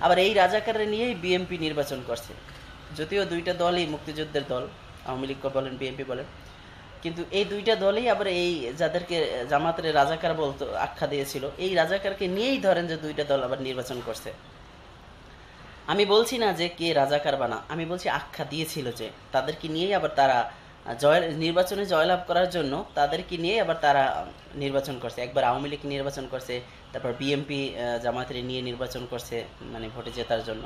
আবার এই রাজাকাররা নিয়েই বিএনপি নির্বাচন করছে, যদিও দুইটা দলই মুক্তিযুদ্ধের দল, আওয়ামী লীগ বলেন বিএনপি বলেন, কিন্তু এই দুইটা দলই আবার এই যাদেরকে জামাতের রাজাকার বলতো আখ্যা দিয়েছিল, এই রাজাকারকে নিয়েই ধরেন যে দুইটা দল আবার নির্বাচন করছে। আমি বলছি না যে কে রাজাকার বানা, আমি বলছি আখ্যা দিয়েছিল যে তাদেরকে নিয়েই আবার তারা নির্বাচনে জয়লাভ করার জন্য তাদেরকে নিয়েই আবার তারা নির্বাচন করছে। একবার আওয়ামী লীগ নির্বাচন করছে, তারপর বিএনপি জামাতের নিয়ে নির্বাচন করছে, মানে ভোটে জেতার জন্য।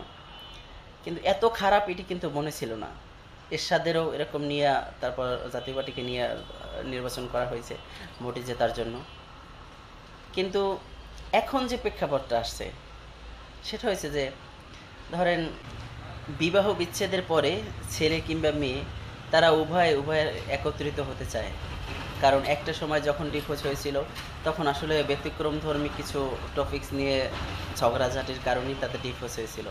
কিন্তু এত খারাপ এটি কিন্তু মনে ছিল না। এরশাদেরও এরকম নিয়ে, তারপর জাতীয় পার্টিকে নিয়ে নির্বাচন করা হয়েছে ভোটে জেতার জন্য। কিন্তু এখন যে প্রেক্ষাপটটা আসছে সেটা হয়েছে যে ধরেন বিবাহ বিচ্ছেদের পরে ছেলে কিংবা মেয়ে তারা উভয়ের একত্রিত হতে চায়। কারণ একটা সময় যখন ডিভোর্স হয়েছিল তখন আসলে ব্যতিক্রমধর্মী কিছু টপিকস নিয়ে ঝগড়াঝাটির কারণেই তাদের ডিভোর্স হয়েছিল।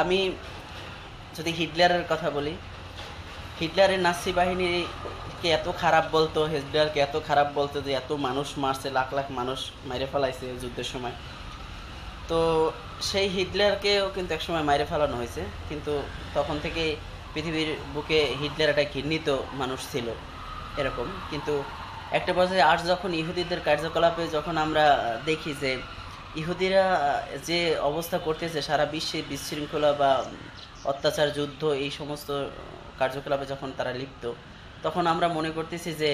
আমি যদি হিটলারের কথা বলি, হিটলারের নাৎসি বাহিনীকে এত খারাপ বলতো, হিটলারকে এত খারাপ বলতো যে এত মানুষ মারছে, লাখ লাখ মানুষ মেরে ফেলাইছে যুদ্ধের সময়। তো সেই হিটলারকেও কিন্তু একসময় মাইরে ফেলানো হয়েছে, কিন্তু তখন থেকে পৃথিবীর বুকে হিটলার একটা ঘৃণিত মানুষ ছিল এরকম। কিন্তু একটা পর্যায়ে আজ যখন ইহুদিদের কার্যকলাপে যখন আমরা দেখি যে ইহুদিরা যে অবস্থা করতেছে সারা বিশ্বে, বিশৃঙ্খলা বা অত্যাচার, যুদ্ধ, এই সমস্ত কার্যকলাপে যখন তারা লিপ্ত, তখন আমরা মনে করতেছি যে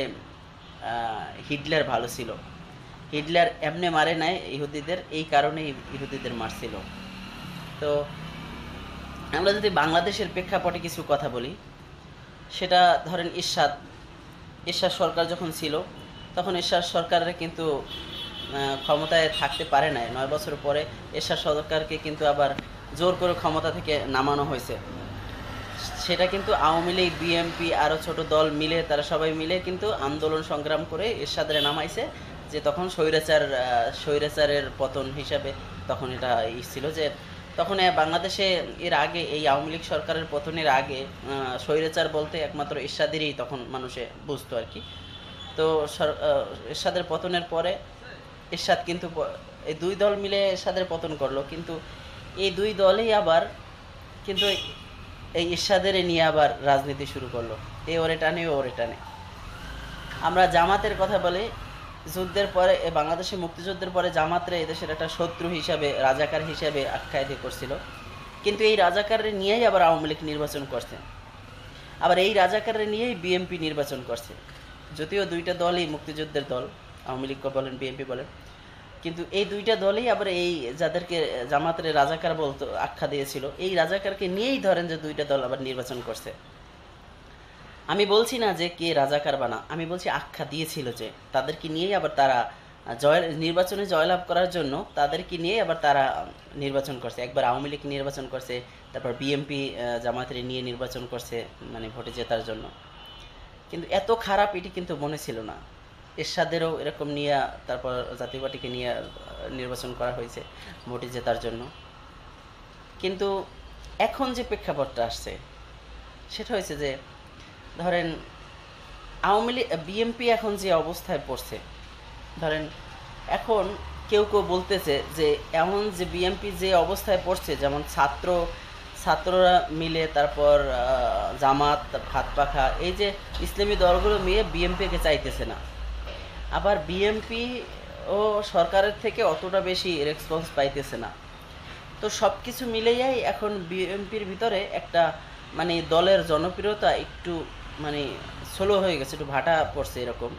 হিটলার ভালো ছিল। হিটলার এমনি মারে নাই ইহুদিদের, এই কারণেই ইহুদিদের মারছিল। তো আমরা যদি বাংলাদেশের প্রেক্ষাপটে কিছু কথা বলি, সেটা ধরেন এরশাদ সরকার যখন ছিল তখন এরশাদ সরকারের কিন্তু ক্ষমতায় থাকতে পারে নাই। 9 বছর পরে এরশাদ সরকারকে কিন্তু আবার জোর করে ক্ষমতা থেকে নামানো হয়েছে। সেটা কিন্তু আওয়ামী লীগ, বিএনপি, আরও ছোট দল মিলে, তারা সবাই মিলে কিন্তু আন্দোলন সংগ্রাম করে এরশাদের নামাইছে। যে তখন স্বৈরাচারের পতন হিসাবে তখন এটা ছিল যে তখন বাংলাদেশে এর আগে এই আওয়ামী লীগ সরকারের পতনের আগে স্বৈরাচার বলতে একমাত্র এরশাদেরই তখন মানুষে বুঝতো আর কি। তো এরশাদের পতনের পরে এরশাদ কিন্তু এই দুই দল মিলে এরশাদের পতন করলো, কিন্তু এই দুই দলেই আবার কিন্তু এই এরশাদের নিয়ে আবার রাজনীতি শুরু করলো, এ ওরে টানে ও ওরে টানে। আমরা জামাতের কথা বলি, যুদ্ধের পরে বাংলাদেশে মুক্তিযুদ্ধের পরে জামাতরে এদেশের একটা শত্রু হিসাবে, রাজাকার হিসাবে আখ্যায়িত করছিল। কিন্তু এই রাজাকাররে নিয়েই আবার আওয়ামী লীগ নির্বাচন করছে, আবার এই রাজাকাররে নিয়েই বিএনপি নির্বাচন করছে, যদিও দুইটা দলই মুক্তিযুদ্ধের দল, আওয়ামী লীগ বলেন বিএনপি বলেন, কিন্তু এই দুইটা দলই আবার এই যাদেরকে জামাতের রাজাকার বলতো আখ্যা দিয়েছিল, এই রাজাকারকে নিয়েই ধরেন যে দুইটা দল আবার নির্বাচন করছে। আমি বলছি না যে কে রাজাকার বানা, আমি বলছি আখ্যা দিয়েছিল যে তাদেরকে নিয়েই আবার তারা নির্বাচনে জয়লাভ করার জন্য তাদেরকে নিয়েই আবার তারা নির্বাচন করছে। একবার আওয়ামী লীগ নির্বাচন করছে, তারপর বিএনপি জামাতের নিয়ে নির্বাচন করছে, মানে ভোটে জেতার জন্য। কিন্তু এত খারাপ এটি কিন্তু মনে ছিল না। এরশাদেরও এরকম নিয়ে, তারপর জাতীয় পার্টিকে নিয়ে নির্বাচন করা হয়েছে ভোটে জেতার জন্য। কিন্তু এখন যে প্রেক্ষাপটটা আসছে সেটা হয়েছে যে ধরেন আওয়ামী লীগ, বিএনপি এখন যে অবস্থায় পড়ছে, ধরেন এখন কেউ কেউ বলতেছে যে এমন যে বিএনপি যে অবস্থায় পড়ছে, যেমন ছাত্ররা মিলে, তারপর জামাত, হাত পাখা, এই যে ইসলামী দলগুলো মিলে বিএনপিকে চাইতেছে না। আবার বিএনপি ও সরকারের থেকে অতটা বেশি রেসপন্স পাইতেছে না। তো সব কিছু মিলেই এখন বিএনপির ভিতরে একটা মানে দলের জনপ্রিয়তা একটু মানে স্লো হয়ে গেছে, একটু ভাটা পড়ছে এরকম।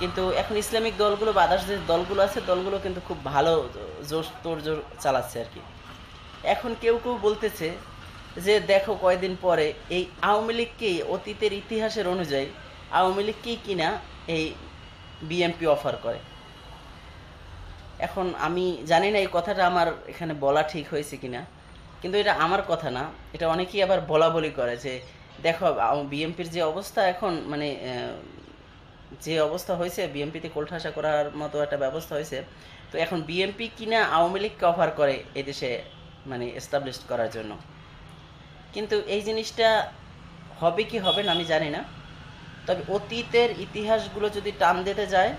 কিন্তু এখন ইসলামিক দলগুলো বা আদার্স যে দলগুলো আছে, দলগুলো কিন্তু খুব ভালো তোড়জোড় চালাচ্ছে আর কি। এখন কেউ কেউ বলতেছে যে দেখো কয়দিন পরে এই আওয়ামী লীগকেই, অতীতের ইতিহাসের অনুযায়ী আওয়ামী লীগকেই কিনা এই বিএনপি অফার করে। এখন আমি জানি না এই কথাটা আমার এখানে বলা ঠিক হয়েছে কিনা, কিন্তু এটা আমার কথা না, এটা অনেকেই আবার বলা বলি করে যে দেখো বিএনপির যে অবস্থা এখন, মানে যে অবস্থা হয়েছে, বিএনপিতে কোলঠাসা করার মতো একটা ব্যবস্থা হয়েছে, তো এখন বিএনপি কিনা আওয়ামী লীগকে অফার করে এদেশে মানে এস্টাবলিশ করার জন্য। কিন্তু এই জিনিসটা হবে কি হবে না আমি জানি না, তবে অতীতের ইতিহাসগুলো যদি টান দিতে যায়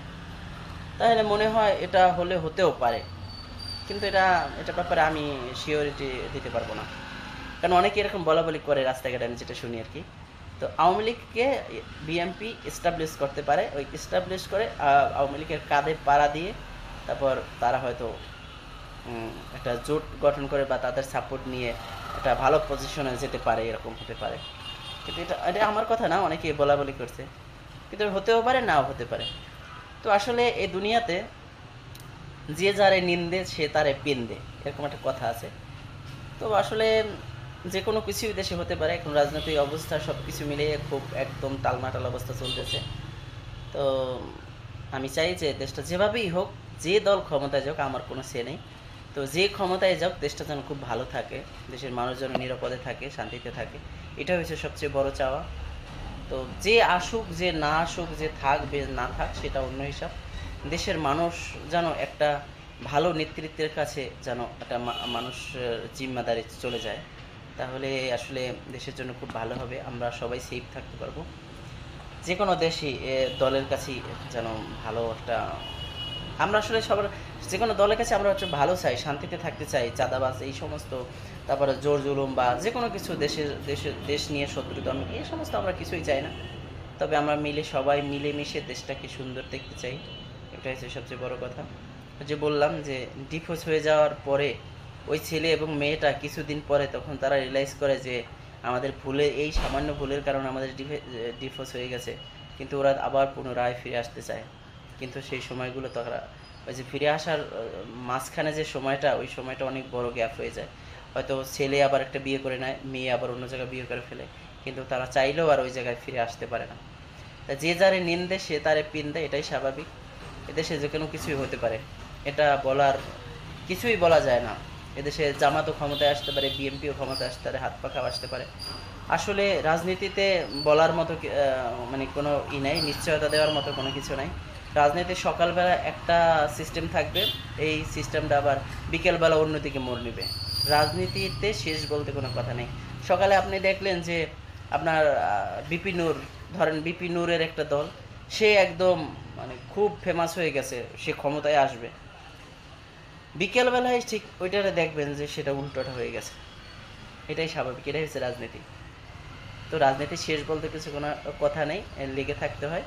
তাহলে মনে হয় এটা হতেও পারে। কিন্তু এটা ব্যাপারে আমি শিওরিটি দিতে পারবো না, কারণ অনেকে এরকম বলা বলি করে রাস্তাঘাটে, আমি যেটা শুনি আর কি। তো আওয়ামী লীগকে বিএনপি এস্টাবলিশ করতে পারে, ওই এস্টাবলিশ করে আওয়ামী লীগের কাঁধে পাড়া দিয়ে তারপর তারা হয়তো একটা জোট গঠন করে বা তাদের সাপোর্ট নিয়ে একটা ভালো পজিশনে যেতে পারে, এরকম হতে পারে। কিন্তু এটা এটা আমার কথা না, অনেকে বলা বলি করছে, কিন্তু হতেও পারে নাও হতে পারে। তো আসলে এই দুনিয়াতে যে যারে নিন্দে সে তারে পিন্দে, এরকম একটা কথা আছে। তো আসলে যে কোনো কিছুই দেশে হতে পারে, এখন রাজনৈতিক অবস্থা সব কিছু মিলিয়ে খুব একদম টালমাটাল অবস্থা চলতেছে। তো আমি চাই যে দেশটা যেভাবেই হোক, যে দল ক্ষমতায় যাক আমার কোনো সে নেই, তো যে ক্ষমতায় যাক দেশটা যেন খুব ভালো থাকে, দেশের মানুষ যেন নিরাপদে থাকে, শান্তিতে থাকে, এটা হচ্ছে সবচেয়ে বড় চাওয়া। তো যে আসুক যে না আসুক, যে থাক বে না থাক সেটা অন্য হিসাব, দেশের মানুষ যেন একটা ভালো নেতৃত্বের কাছে যেন একটা মানুষের জিম্মাদারি চলে যায়, তাহলে আসলে দেশের জন্য খুব ভালো হবে, আমরা সবাই সেফ থাকতে পারবো। যে কোনো দেশই দলের কাছেই যেন ভালো একটা, আমরা আসলে সবার যে কোনো দলের কাছে আমরা হচ্ছে ভালো চাই, শান্তিতে থাকতে চাই, চাঁদাবাজ এই সমস্ত, তারপরে জোর জুলুম বা যে কোনো কিছু দেশ নিয়ে শত্রুতা, আমি এই সমস্ত আমরা কিছুই চাই না। তবে আমরা সবাই মিলেমিশে দেশটাকে সুন্দর দেখতে চাই, এটা হচ্ছে সবচেয়ে বড় কথা। যে বললাম যে ডিভোর্স হয়ে যাওয়ার পরে ওই ছেলে এবং মেয়েটা কিছুদিন পরে তখন তারা রিয়েলাইজ করে যে আমাদের ভুলে, এই সামান্য ভুলের কারণে আমাদের ডিভোর্স হয়ে গেছে, কিন্তু ওরা আবার পুনরায় ফিরে আসতে চায়। কিন্তু সেই সময়গুলো তারা, ওই যে ফিরে আসার মাঝখানে যে সময়টা, ওই সময়টা অনেক বড় গ্যাপ হয়ে যায়। হয়তো ছেলে আবার একটা বিয়ে করে নেয়, মেয়ে আবার অন্য জায়গায় বিয়ে করে ফেলে, কিন্তু তারা চাইলেও আর ওই জায়গায় ফিরে আসতে পারে না। তা যে যারে নিন্দে সে তারে পিন্দে, এটাই স্বাভাবিক। এদেশে যে কোনো কিছুই হতে পারে, এটা বলার কিছুই বলা যায় না। এদেশে জামাতও ক্ষমতায় আসতে পারে, বিএনপিও ক্ষমতায় আসতে পারে, হাত পাখাও আসতে পারে। আসলে রাজনীতিতে বলার মতো মানে কোনো নাই, নিশ্চয়তা দেওয়ার মতো কোনো কিছু নাই। রাজনীতির সকালবেলা একটা সিস্টেম থাকবে, এই সিস্টেমটা আবার বিকেলবেলা অন্যদিকে মোড় নেবে। রাজনীতিতে শেষ বলতে কোনো কথা নেই। সকালে আপনি দেখলেন যে আপনার বিপি নূর, ধরেন বিপি নূরের একটা দল, সে একদম মানে খুব ফেমাস হয়ে গেছে, সে ক্ষমতায় আসবে, বিকেলবেলায় ঠিক ওইটারে দেখবেন যে সেটা উল্টোটা হয়ে গেছে। এটাই স্বাভাবিক, এটাই হচ্ছে রাজনীতি। তো রাজনীতি শেষ বলতে কিছু কোনো কথা নেই, লেগে থাকতে হয়।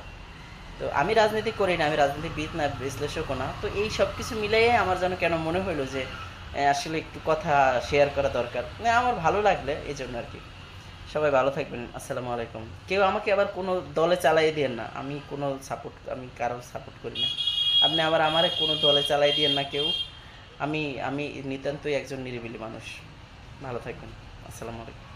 তো আমি রাজনীতি করি না, আমি রাজনীতিবিদ না, বিশ্লেষকও না। তো এই সব কিছু মিলিয়ে আমার যেন কেন মনে হইলো যে আসলে একটু কথা শেয়ার করা দরকার, আমার ভালো লাগলে এই জন্য আর কি। সবাই ভালো থাকবেন, আসসালামু আলাইকুম। কেউ আমাকে আবার কোনো দলে চালাই দিয়েন না, আমি কোনো সাপোর্ট, আমি কারোর সাপোর্ট করি না। আপনি আবার আমারে কোনো দলে চালাই দিয়েন না কেউ। আমি আমি নিতান্তই একজন নিরিবিলি মানুষ। ভালো থাকবেন, আসসালামু আলাইকুম।